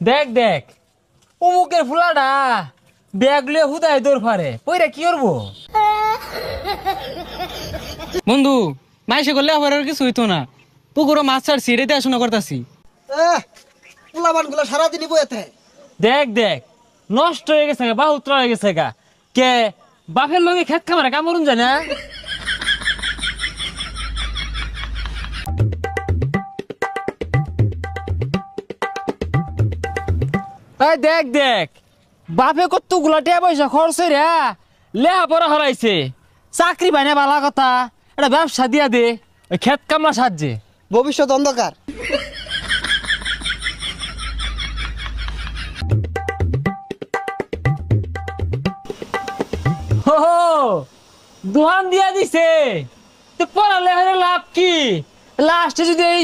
দেখ দেখ অমুকের ফুলাটা ব্যাগ লিয়ে হুদায় দৌড় ফারে পইরা কি করবো? বন্ধু মাইসে করলে আবার আর কিছু হইতো না, পুকুরও মাছ ছাড়ছি, এটাই দেখাশোনা করতেছি। পোলাবান গুলো সারাদিনই বইতে। দেখ দেখ নষ্ট হয়ে গেছে গা, বাহুত্র হয়ে গেছে গা। কে বাপের লগে খেত খামারে কামড়ুন যায় না? এই দেখ দেখ বাপে কত গুলা টিয়া পয়সা খরচ রে লেহা পড়া হরাইছে, চাকরি পাইনা বালা কথা, এটা ব্যবসা দিয়া দে ওই খেত কামলা সাহায্যে। ভবিষ্যৎ অন্ধকার। হো হো, দোহান দিয়া দিছে তো পড়ালে হলে লাভ কি? লাস্টে যদি এই